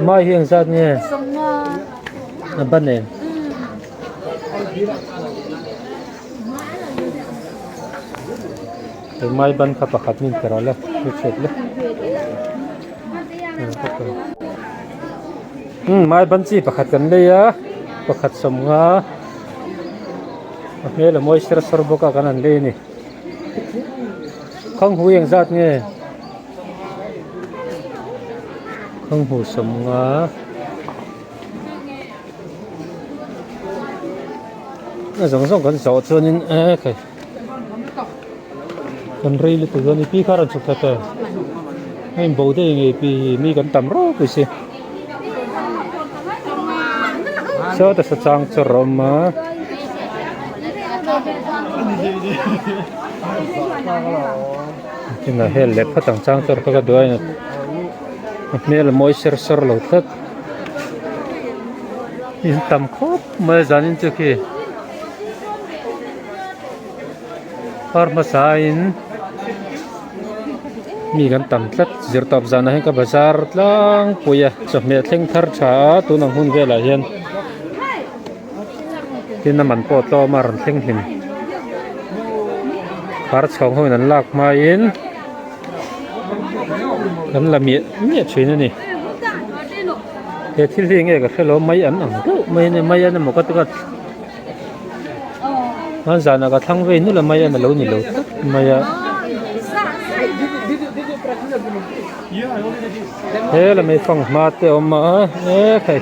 mai hiền ra nghe bên này mai ban khắp khắp mình cái đó là chết đấy mai ban chi khắp cái này á khắp sông á nghe là môi sờ sờ bốc cái này này không hiền ra nghe không hồ sông á nó giống con sò cho nên cái con rây là từ con đi khá là chụp thật hay bầu thế này bị mi con tầm rô cái gì sao ta sẽ trang cho rôm mà cái này hết lép phát trang cho các đôi này mẹ là môi sờ sờ lâu thật in tầm khóc mà dán cho khi farmasain mi kan tam tlat zir top zana hen ka bazar tlang puya chome thleng thar tha tu nang hun vela hian tin man po to mar thleng hlim par chhong hoi nan lak ma in kan la mi chhin ni he thil hi nge ka khelo mai an ang mai ne mai an mo ka ta han zana ka thang ve nu la mai an lo ni lo mai thế là mấy phòng mà tiểu mà cái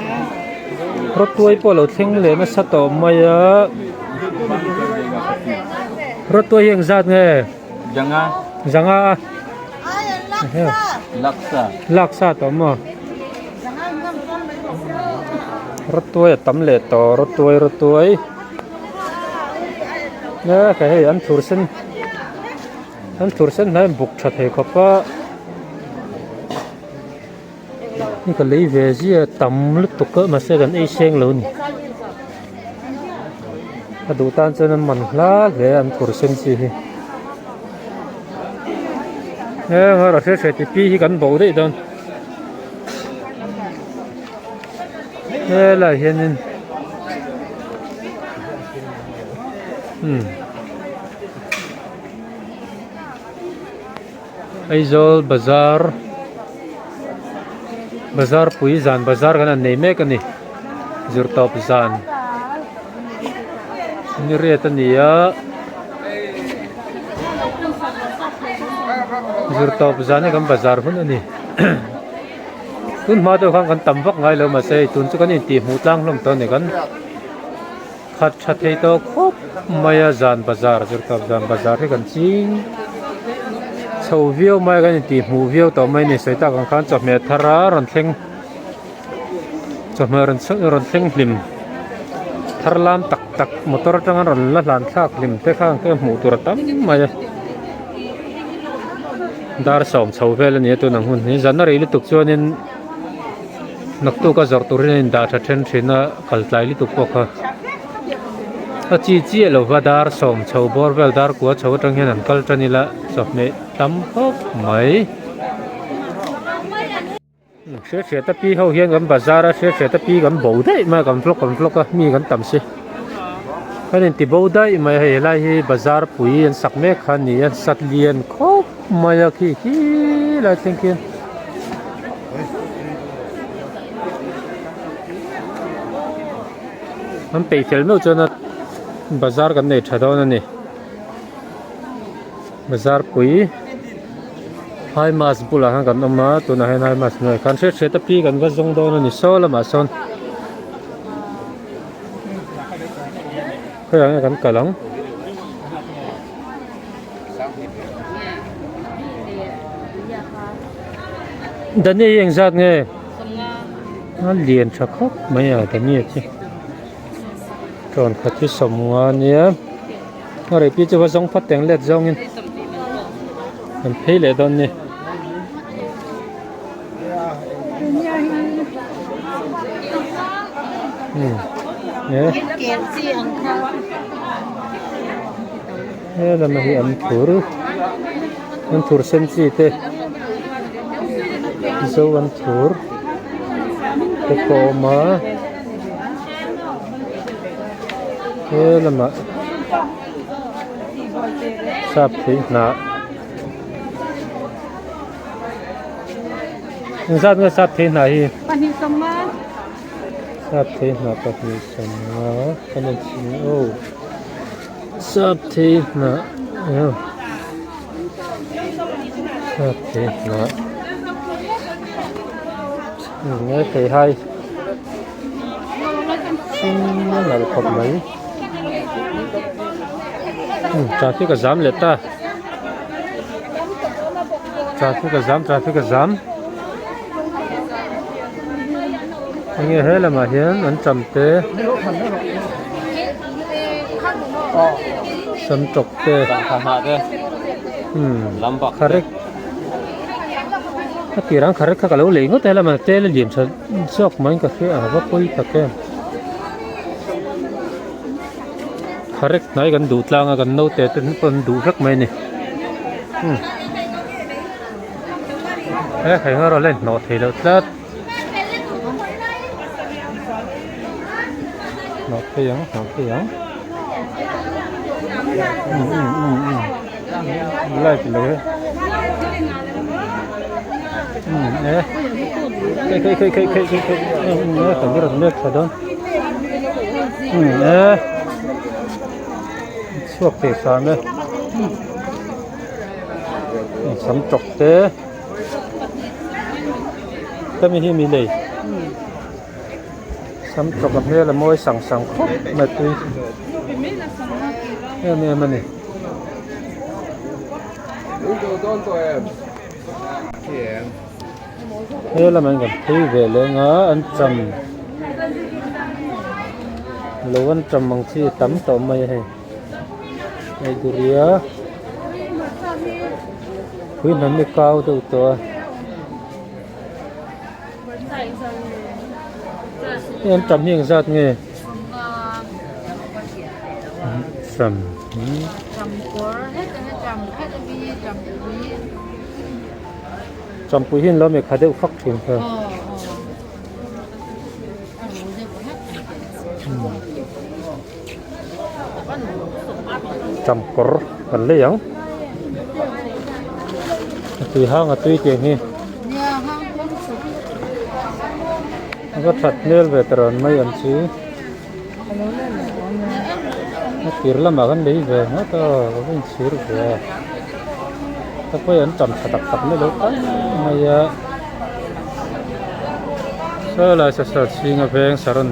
rốt tuổi bỏ lẩu thinh lên nó sát tổ mày rốt tuổi hiện ra nghe jangan laksa tổ mà rốt tuổi tắm lệ tổ rốt tuổi nè cái anh thur sen này buộc chặt hay không cóนี่ก็เลยเวจีต่ำลึกตุกเกอมาเสียกันไอ้เชียงเลยนี่ถ้าดูตามเจ้านั้นมันล้าเลยอันกุศลสิเนี่ยเราเสียที่ปีกันบ่ได้ดอนเนี่ยละเห็นไอโซลบาซาร์bazar pui zan bazar kana nei me kani zurtop zan ni reta nia zurtop zan kam bazar hun ani tun ma to khang kan tam vak ngai lo ma se tun chu kan in ti mu tlang lom to ne kan khat that thei to khop maya zan bazar zurtop zan bazar he kan ching sầu viêu mai cái gì mù viêu tàu mai này xảy ra càng khán chọn mẹ thara rần theng chọn mẹ rần theng lim thar lam tak motor trang rần lan thak lim thế khang cái mù tua tắm mai dar sòng sầu về lên này tôi nang hun này dân nó lấy tục cho nên nặc tu cái giọt tu nên đã thật chân trên nó khẩn lại lấy tục bọc ha chi lo va dar som chho bor vel dar ko chho tang hian an kal tani la chop me tam hop mai se ta pi ho hian gam bazar se ta pi gam bo dai ma gam flok mi gam tam se khanin ti bo dai mai he lai hi bazar pui an sak me khan ni an sat lian khop mai ki la thinkin an pe fel mo chona bazar kan nei thado na ni bazar pui hai mas bula han kan oma tu na hai mas noi kan se ta pi kan va zong do na ni so la ma son khaya kan kalang dani yang zat nge an lien tha khop mai a dani chi còn khát cái sầm hoa nhé, ở đây bây giờ giống phát triển lẹt giống in, mình thấy lẹt đó nhé, nhé, nhé là mình ăn thur sen gì thế, dâu ăn thur, Coco mà thế là mà sắp thì nè sắp cái sắp thì này sắp thì nè sắp thì sama cái này chỉ ô sắp thì nè sắp thì nè nghe thấy hay nó là cột mấy traffic cái giảm lết ta traffic cái giảm nghe hết là mà hiến ấn chậm té sân trục té kharek cái răng kharek cái lỗ lì ngót thế là mà té lên điểm sân sọc mấy cái kia à vấp quay thật cái kharek này gần đủ lang gần nâu té tên còn đủ rất mấy nè thấy nó lên nó thì lâu tết nó cái giống lại thì lưỡi cái tổng rất nước phải không suốt thì sao nữa sắm trọc thế tâm hi mi lì sắm trọc gặp là môi sẵn khóc mà tuy em này thế là mình gặp thấy về lên ngõ ăn trầm lẩu ăn trầm bằng chi tắm tổ mây hay này tụi đĩa quý nó mới cao tụi tôi em trầm như giật nghe trầm trầm quý hiên lo mẹ khai được phát triển thôi trầm cỏ còn lấy giống tùy hang à tùy chuyện nghe có thật nên về tròn mấy anh chứ nó kêu là mà cái đấy về nó to cái xíu rồi ta phải ăn chậm thật tập mới được mà sao lại sợ xí ngà về sарын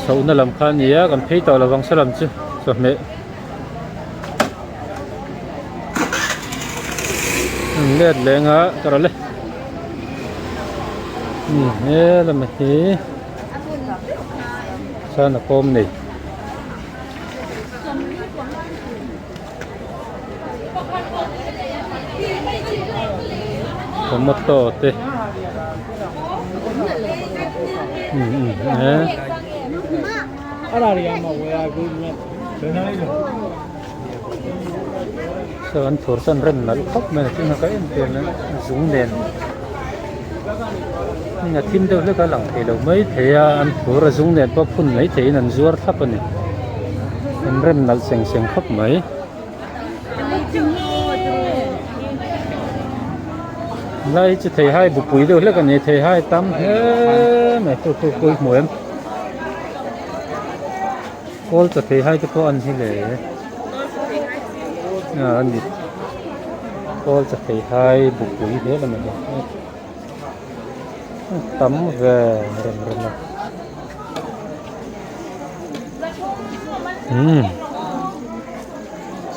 sau nó làm khăn nhé còn thấy tao là vắng sẽ làm chứ rồi mẹ lên lên á cho lên nè là mày thế sao nó cơm này có một tổ tê nè sao anh thổi sân rừng nó khóc mà chứ nó cái tiền nó rúng đèn nhà thêm đâu lấy cái lòng thì đâu mấy thế anh thổi ra rúng đèn có phun lấy thế nên rùa thấp này anh rừng nó sành khóc mấy lại chỉ thấy hai bụi bụi đâu lấy cái này thấy hai tắm hết mày tôi mua em cô chỉ thấy hai cái cô ăn thế này anh đi cô chỉ thấy hai bụi bụi thế là mình tắm về rồi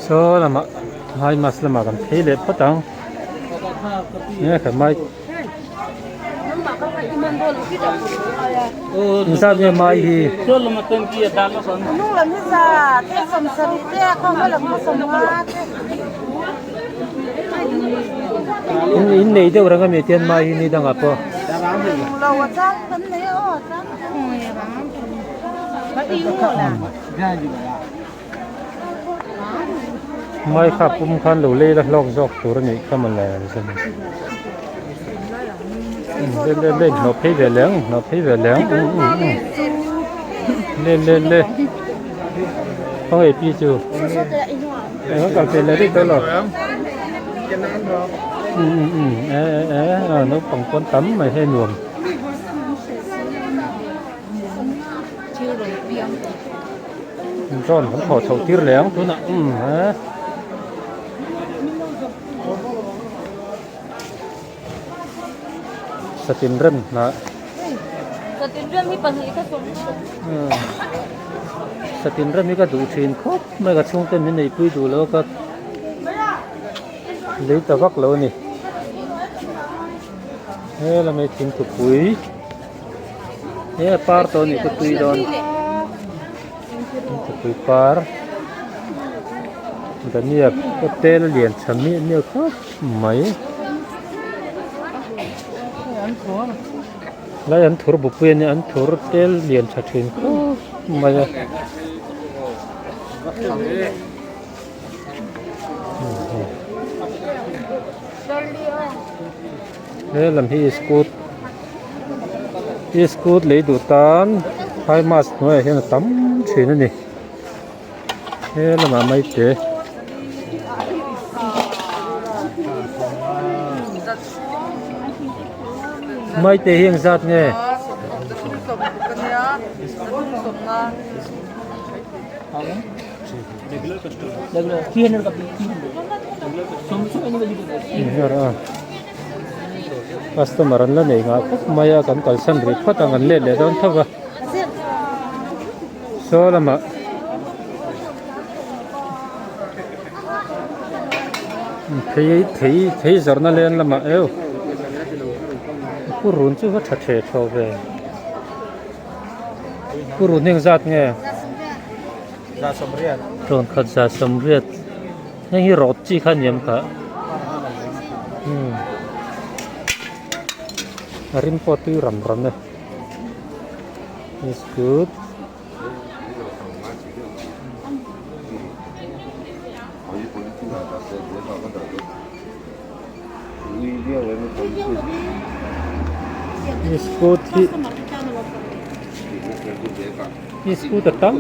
số là mà hai mặt là mà còn thấy đẹp phát tăng nhé phải mai sao như mai thì lúc là như là cái sầm sầm kia không phải là một sầm hoa in này đâu orang kami tian mai ini dah apa lâu chắc tấn đấy chắc bắt đi ngồi à mai khap khan lu le la lok jok tur ni kamal la sen lên nó thấy về léng lên không hề pi chưa nó cà phê lấy đi tới rồi nó còn con tắm mà hay nhuộm rồi nó khổ sầu tiêu léng thôi nè Satin rem na Satin rem mi pahali ka so. Satin rem mi ka du thin khop mai ka chung ten nei pui du lo ka lấy ta vak lo ni he la mai thing tu pui he par to ni ku tui don tu pui par dania hotel lian chami ni khop mai lại ăn thua bột pin ăn thua tel liền chặt thuyền mà đây làm hi scoot lấy đồ tan hai mas nữa hiện là tắm chuyện này đây là mà mấy thế mấy tê hiện giặt nghe customer là này ngã maya kan kalsan ri phát ang le le don thava so lama thấy giờ nó lên lama eo cô run chứ vẫn thật thế cho về cô run hiện giặt nghe ra sầm riết tròn khát ra sầm riết những cái rót chi khăn nhầm cả rim potu ram này is good Isku tetap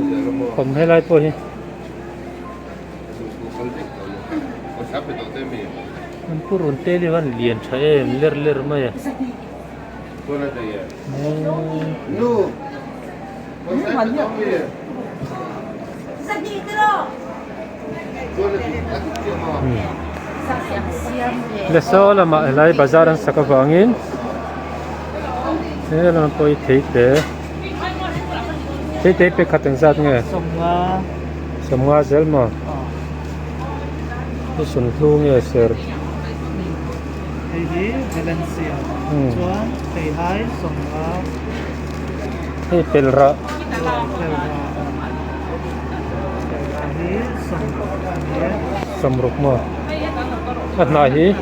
không hay lại thôi anh purun teli van liền chạy ler mày leso là mà lại bazaran sakavangin thế là tôi thấy thế pe khatang zat nghe somwa zel ma cái sun thu nghe sir thì Valencia chuan thầy hai somwa cái pelra samruk ma na hi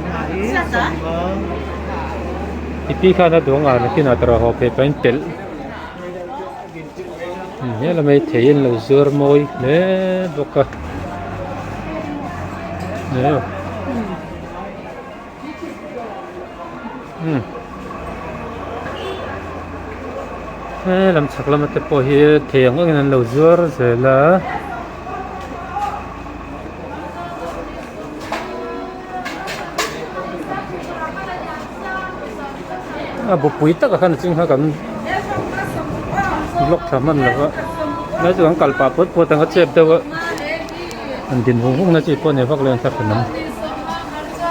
ipi khana donga na kinatra ho pe pen pel nhớ là mấy thấy là dưa môi nè bọc à nè làm chắc là mấy cái bò hi thiền có cái là lẩu dưa rồi là bộ quý tất cả khăn chính là cần lốc thầm mình là vậy, nói chung là cả bớt bớt tăng cái chép đâu anh điền vùng vùng nó chỉ có này phát lên thật là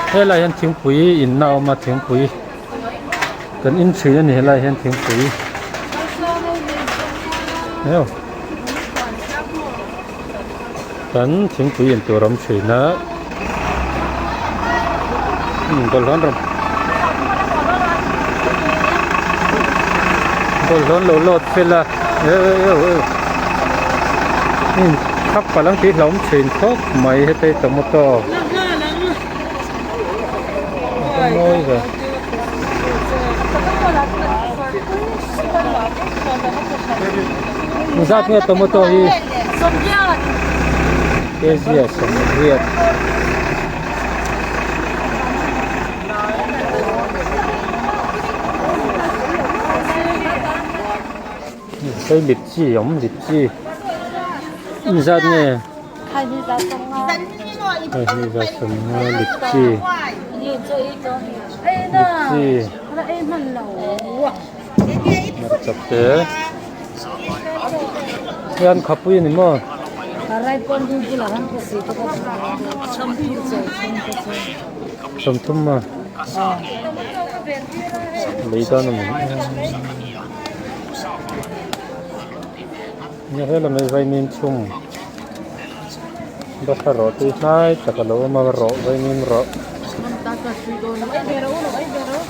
thế là hiện tiếng quý in nào mà tiếng quý cần in chữ này là hiện tiếng quý thấy không cần tiếng quý inตัวรำchữ nữa còn lớn rồi còn lớn lột phê là khắp cả lăng tí lóng trên khóc mấy hết đây tầm một to môi rồi giáp nghe tầm một to đi cái gì à sông Việt cái lịt chi ống lịt chi ra nghe Hai mươi ra sông Nga. đây ra sầm lịt chi Nhìn cho ít cho. Ê nè. chi Nó em hẳn lẩu. mà chặt thế yan khắp vui này mà Aray pon din pula kan kasi to ka. Sampu sa sầm thum mà lấy đó là mình như thế là mình vay min chung đó là rõ tí hai tất cả lỗ mà rõ vay min rõ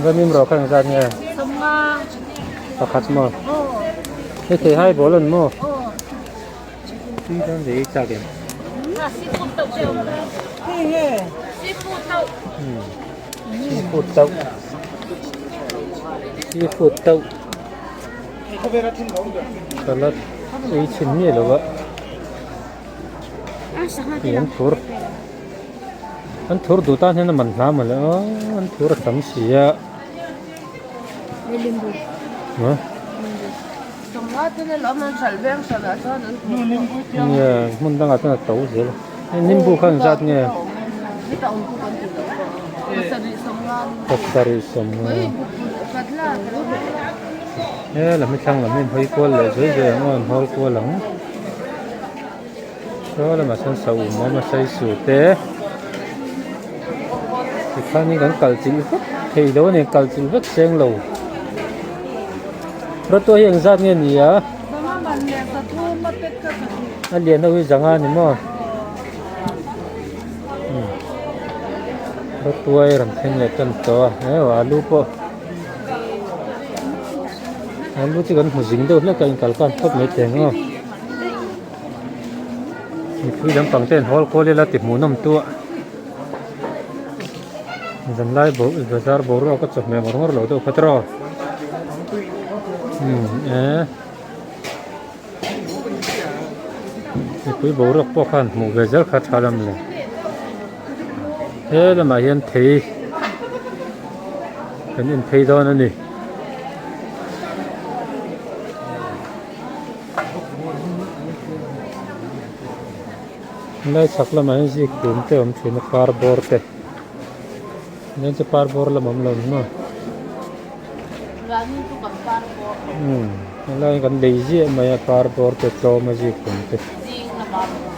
vay min rõ khang gian nha Sông Nga. ta khát mà Oh. thế thì hai bố lần mà Oh. tí đó để trả tiền Seafood tau siya. Hehe. Seafood tau. seafood tàu seafood tàu salad ấy chín nhiều rồi vậy thì anh thur đủ tan thế là mình làm mà nữa anh thur là tấm xì à Limbu. hả Sông Nga thì nó làm salbeng sa na sa na. nhà mình đang ở trên tàu gì rồi anh nimbu khang giat nha Kita untuk kan kita. Sa di Sông Nga. Tattari som Kadla. là mấy thằng là mình hơi qua lại dưới giờ ngon hol qua lắm đó là mà sân sầu mà say sủi té thì khang như cái cào chịu vất thì đó này cào chịu vất sen lầu rất tôi hiện ra nghe gì á Mama banne sa tu matet ka sa. anh liền đâu chẳng hạn thì mà rất tôi làm thêm lại chân to đấy và alu po alu chỉ cần một dính đâu là cái cào con thấp mấy tiền không khi đám bằng tên hol cô là tiệp muốn nằm tua dần lại bộ bazar bộ rồi có chụp mẹ một ngón lỗ đâu phát rồi quý bộ rồi bỏ khăn một cái rất khát khá lắm này thế là mà hiện thấy cái nhìn thấy đó nữa nè này chắc là mấy gì cũng thế ông chỉ nó cardboard thế nên chỉ cardboard là mắm lần mà Gani tu kan parbo. là cái đấy gì mà cardboard thế cho mà gì cũng thế Ding na parbo.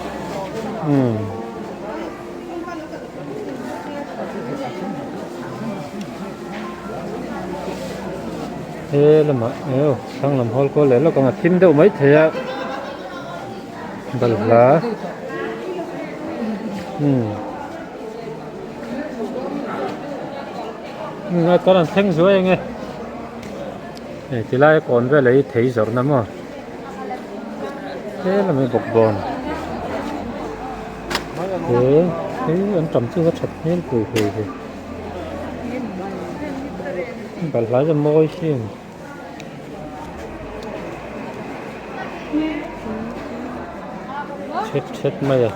thế là mà thằng làm hol có lẽ là còn thêm đâu mấy thế ạ bẩn lá nghe có làm thanh rồi nghe thì lại còn về lấy thấy rồi lắm mà thế là mình bọc bòn thế anh trồng chưa có chặt hết cười thì bẩn lá cho môi xin chết mày à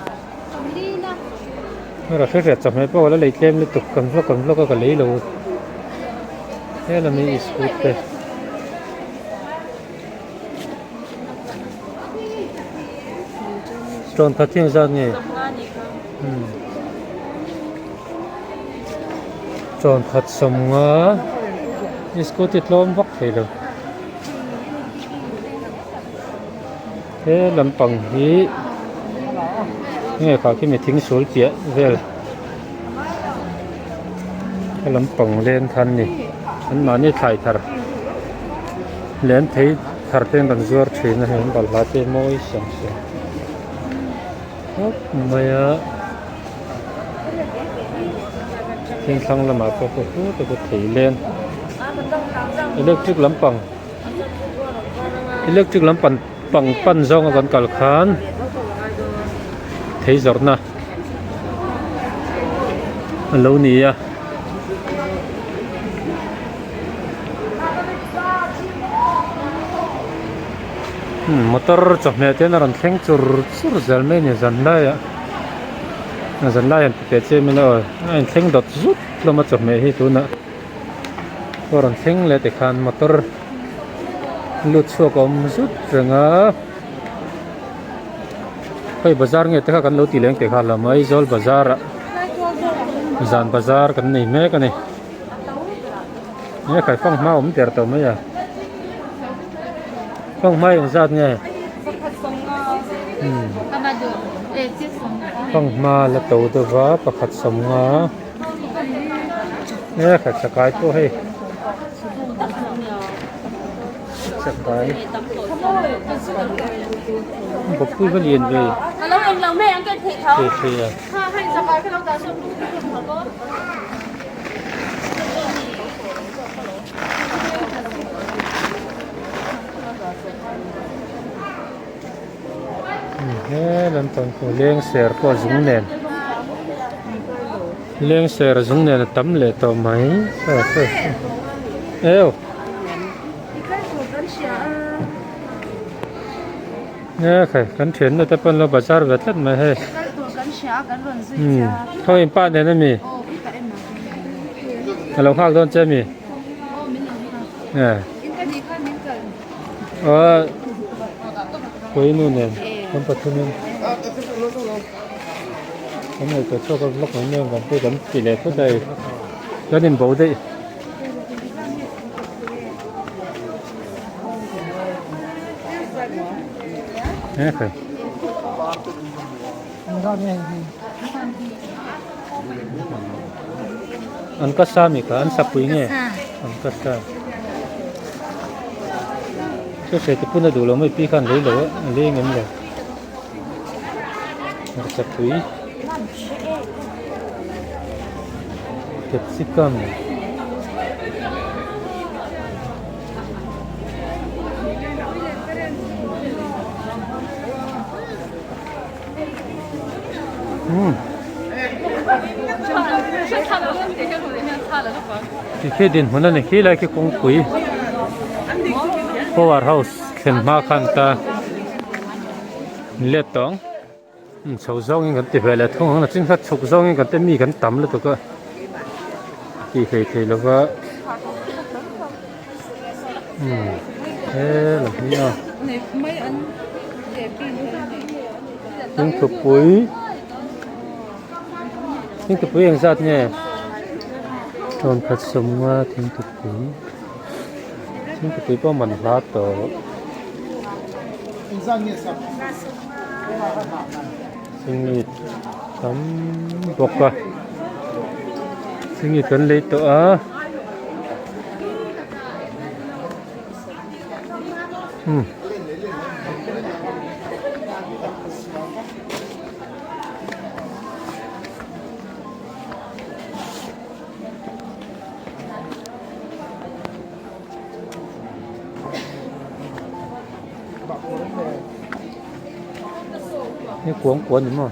nó là phết rệt chậm hay bao là lấy kem liên tục cầm lo có cả lấy luôn thế là mình sụt đây tròn thật thiên ra nhỉ tròn thật sầm ngã isco tịt lom vóc thấy được thế làm bằng hí nghe cả khi mình thính số kia về cái làm bằng lên thân này anh mà như thải thar lên thấy thar tên bằng zuar chuyện này anh bảo là tên môi sẵn sàng mày á thiên sang là mà có thể lên electric lắm bằng electric lắm bằng pan rong còn cả khan thấy rồi nè lâu nè à motor chọc mẹ thế nào còn thanh chur giờ mấy nhà dần lại để chơi mình rồi anh thanh đột rút lo mà chọc mẹ hết tu nè còn thanh lại để khan motor lụt xua có một chút rằng á cái bazar nghe thế kan lo ti leng te kha la mai zol bazar zan bazar kan nei me kan nei ne khai phong ma om ter to mai ya phong mai ang zat nghe phong ma la to to wa pakhat som nga ne khai sakai to he sakai bốc pui cái liền về lâu em lâu mẹ ăn cái thịt thấu thì ha hay sao cái lâu ta xong hả cô he lần tuần của liên sẹo có dùng nền liên sẹo dùng nền tắm lệ tàu máy eo nè khai kan thiền nó tập bên lo bazar vật lắm mà he thôi em bạn này mi hello khác luôn chơi mi nè quấy luôn nè không phải thôi nên cái này có cho cái lúc này nên còn tôi vẫn chỉ để thôi đây cho nên bố đây nè khai ăn cắt sa mi cả ăn sập quý nghe ăn cắt sa cho sẽ tiếp tục đủ lâu mới pi khăn lấy lỗ lấy ngắm rồi ăn sập quý capsicum khi đến hôm nay khi lại cái công quỹ powerhouse khen ma khăn ta lết tông sầu rong cái tiệp là thông là chính xác sầu rong cái tiệp mì cái tắm là tụi cái thì là cái thế là như nào những cái quỹ những cái quỹ hàng sát nhé còn thật sống những cái quỹ bao mình lá tổ sinh nhật tấm bọc à sinh nhật tuần lễ tổ á cái cuốn đúng không?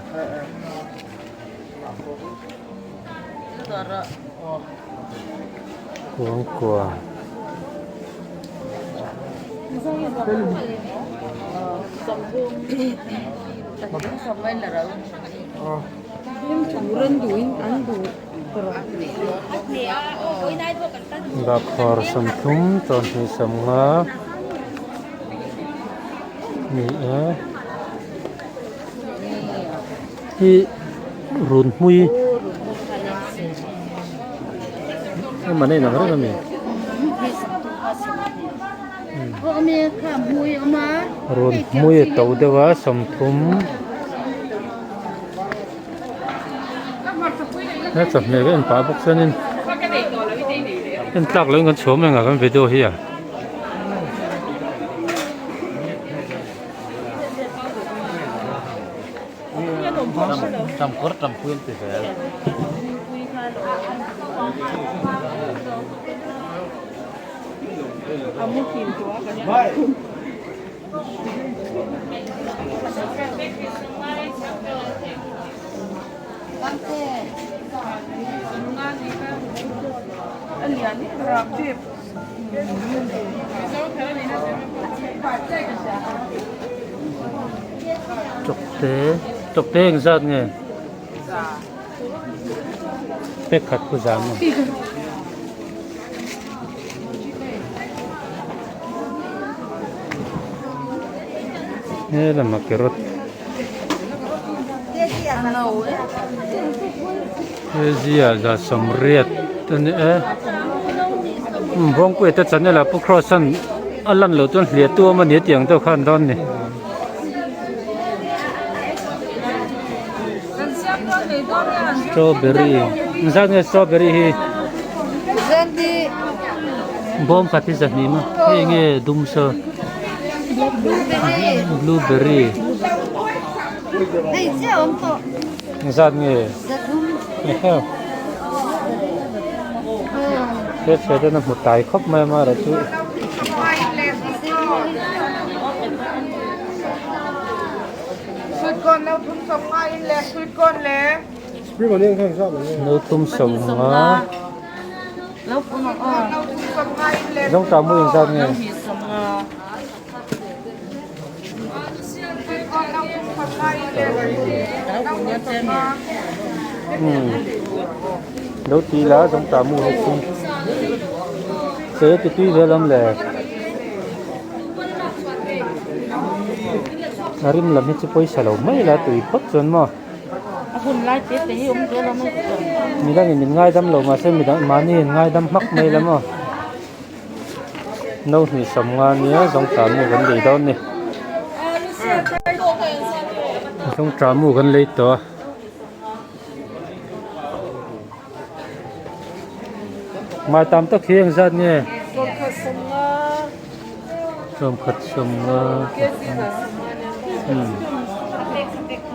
Cuốn Gak harus thum ton hi samnga ni hi run mui mà đây là rất là mềm run mui tàu dewa som thum nó chụp này cái phá bốc chân nên tắc lên con số mình ở cái video here trăm cốt trăm quyên thì phải chụp tế hình sao nghe bếp khát của giảm Nghe là mà cái rốt cái gì à ra sầm riết tên ấy vong quê tất chân là bốc croissant ăn lần đầu tiên liệt tua mà nhiệt tiếng tôi khăn đón này strawberry ra nghe strawberry hi bom khát thì gì mà nghe nghe đum sơ blueberry ra nghe heo thế sẽ là một tài khóc mà là chú con đâu thun sống ngay lẹ suy con lẹ nấu tôm sống hả lâu con đâu thun sống ngay lẹ giống trà muối sao nghe nấu tí lá giống trà muối học sinh thế thì tuy về lắm lẹ Arim làm hết cho bôi xả lẩu mấy là tùy bất chuẩn mà hun lai tết thì ông kia là mới mình đang nhìn ngay đâm lẩu mà xem mình đang mà nhìn ngay đâm mắc mấy lắm mà nấu thì sống ngon nhớ giống trà muối gần đây đó nè giống trà muối gần lấy to mai tam tất khiêng ra nhé rôm khất sông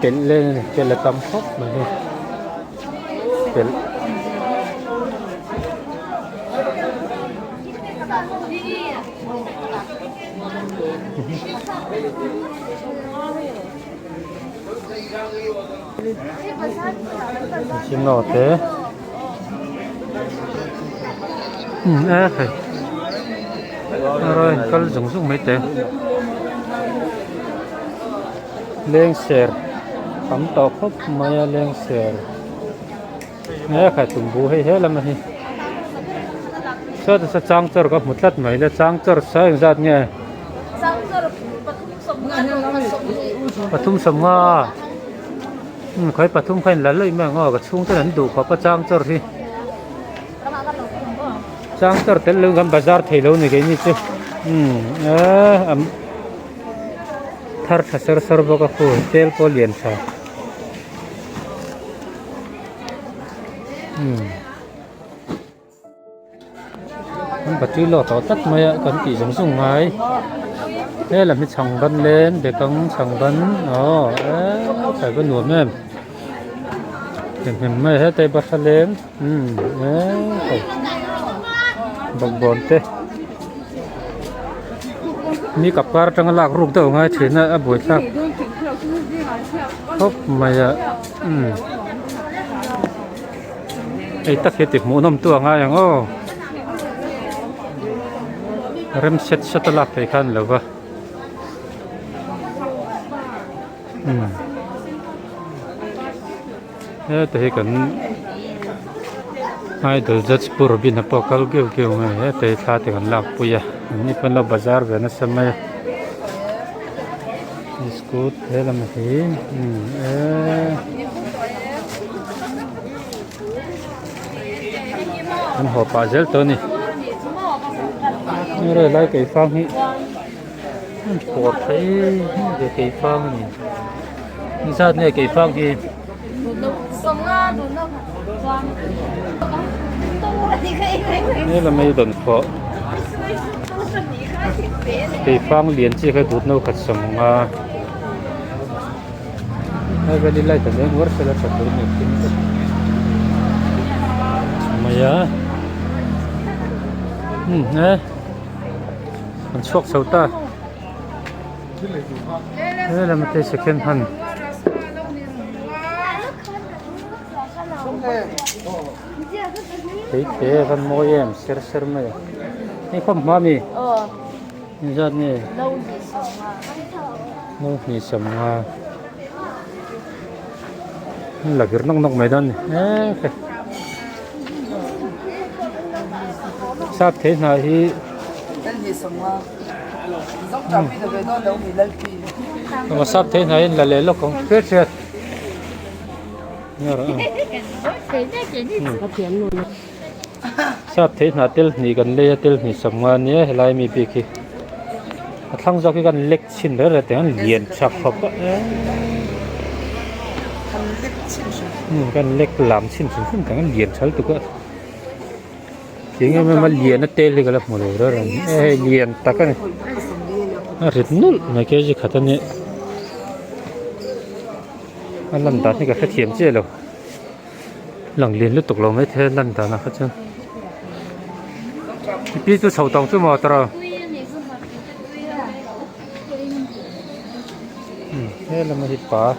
kiện lên kiện là tam khóc mà đi kiện chim nọ thế phải rồi kalau dùng mấy thế lên xe cắm tàu khóc mà lên xe nghe phải tụm bù hay hết lắm mà sao thì trang trở có một lát mấy là trang trở sao ra nghe Pathum sầm nga khói Pathum khói lá lơi mà ngò cái chung tới đến đủ có trang trở thì trang trở tới lưng gam bazar thấy lâu này cái gì chứ thar thasar sar baka ko tel ko lian sa con bát lo to tất mày con chỉ giống dùng ngay thế là mình chẳng bắn lên để con chẳng bắn phải có nuột em mình mày hết tay bắt lên bọc bồn thế mi cặp car trong lạc rụng tàu ngay thì nó buổi sáng hop mày ấy tắc hết tiệp mũ nôm tua ngay à ngô rem set lạc thấy khăn là vợ thế cần ai đó rất buru bin apa kalau kêu ngay thế thà thì cần lạc bùi à ini pun lo bazar về nó xem mày biscuit thế là mấy cái anh hộp bà gel to này rồi lấy cái phang hi bột thấy cái phang này sao này cái phang kia đây là mấy đồn phở cái phang liền chỉ cái đút nấu khát sống mà cái đi lại từ đây vừa sẽ là chặt được nhiều mà ya nè con sốt sầu ta đây là một cái second hand thế con môi em sэр sэр màyนี่ข้อมามีนี่จัดนี่นู่นนี่สมงานี่หลักกินน้องๆไม่ได้นี่ทราบเท่าไหร่ที่ Lên gì sống giống trà phi được về đó đâu bị lên phi mà sắp thế này là lẽ lúc không biết chưa nhớ rồi sắp thế nào tel ni gần lê tel ni sầm ngan nhé lại mi bị khi thằng do cái gần lệch xin đó là tiếng liền chặt học gần lệch làm xin xin tiếng liền chặt tụi cái tiếng em mà liền nó tel thì cái là một rồi rồi liền ta cái này nó rất nul này cái gì khát này anh làm đàn này cái phát triển chưa rồi lần liền lúc tục lâu mấy thế lần đàn là phát triển bây giờ sầu tòng chứ mà tao thế là một hít phá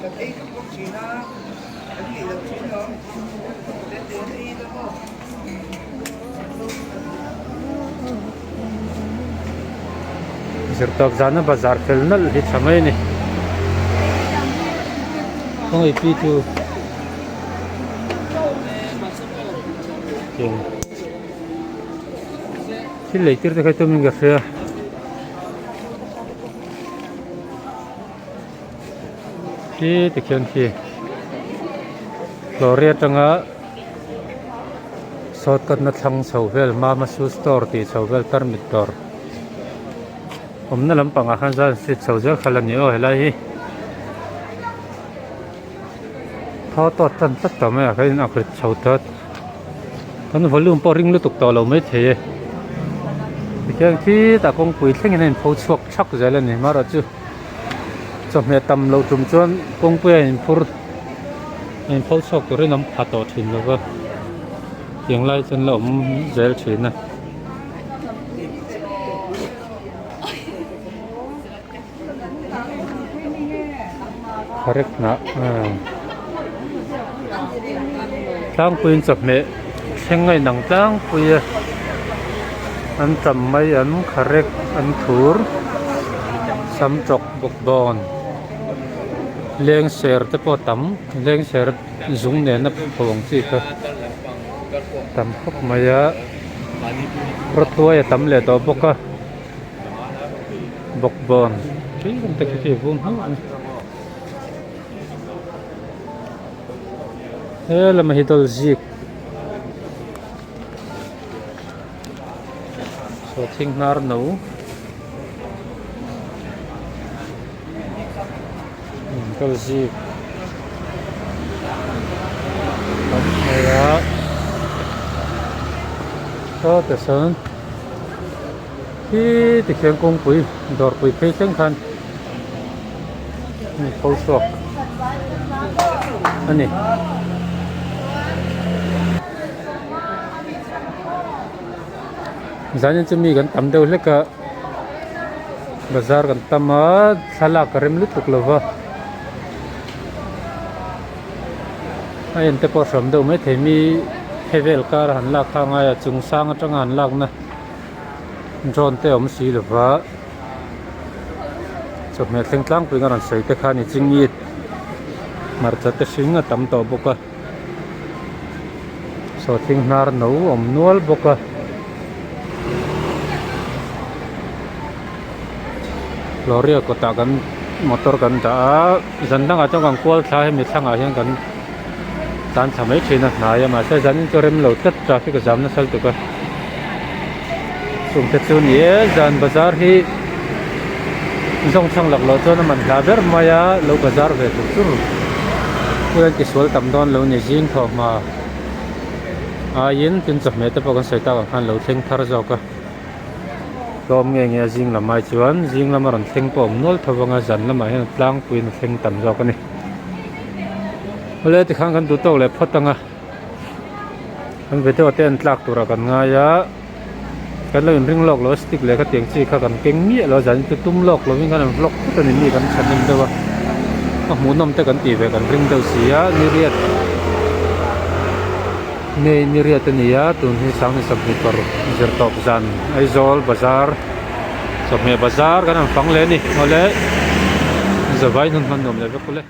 giờ tao ra nó bazar phèn nó hít sao mấy nè không ai biết chứ chỉ lấy tiền để tụi mình gặp phải thì thực hiện khi Gloria trong á sốt cất nó thăng sầu vel Mama Su Store thì sầu vel Termit Store hôm nay làm bằng hàng gian sẽ sầu rất khá là nhiều hay là gì tháo tọt chân tất cả mấy cái nào phải sầu tọt nó volume pouring liên tục to lâu mấy thế thì khi ta cũng quỳ thế này phô chuộc chắc rồi lên này mà rồi chứ cho mẹ tầm lâu trùm chuan công quỳ em phô chuộc rồi nằm phá tổ chuyện rồi cơ tiếng lại chân lộng dễ chuyện này correct nè đang quỳ cho mẹ xem ngày nắng đang quỳ anh trầm mấy anh correct anh thur sắm chọc bọc bòn lên xe tới po tắm lên xe dùng để nó phòng gì cơ tắm khóc mấy á rất tuổi tắm lệ đó bọc bòn cái con tê cái vuông hết thế là mà hít đôi gì so thing nar nấu cái gì này á có thể sơn khi thực hiện công quỹ đột quỹ phê chân khăn phẫu thuật anh này giá nhân cho mi gần tầm đâu lấy cả bazar gần tầm á sala karim lít thuộc lova anh te po sầm đâu mấy thầy mi hevel car han lạc thang ai chung sang trong han lạc na drone te om si lova cho mẹ theng tlang pui ngaran sei te khani chingi mar cha te singa tam to boka so thing nar no om nual boka Gloria ko ta kan motor kan ta zandang atong kan kwal tha mi thanga hian kan tan thamai thina na ma se zan to rem lo tat traffic jam na sal tu ka sum te chu ni zan bazar hi zong chang lak lo chona man la ber maya lo bazar ve tu tur puan ki sol tam don lo ni jing tho ma a yin tin chap me te pa kan sai ta kan lo theng thar zo ka Tom nghe riêng là mai chuan riêng là mà còn theng pom nol thawanga zan là mai tlang queen theng tam zo ka ni le ti khang kan du to le photanga an ve to ten tlak tura kan nga ya kan lo ring lok lo stick le ka tiang chi kha kan keng mi lo zan tu tum lok lo min kan vlog to ni mi kan chanin dewa a mu nom te kan ti ve kan ring do sia ni riat ni riat ni ya tun hi sang ni sab ni par zer top zan aizol bazar so me bazar kan phang le ni ole zawai nun man nom le ve kule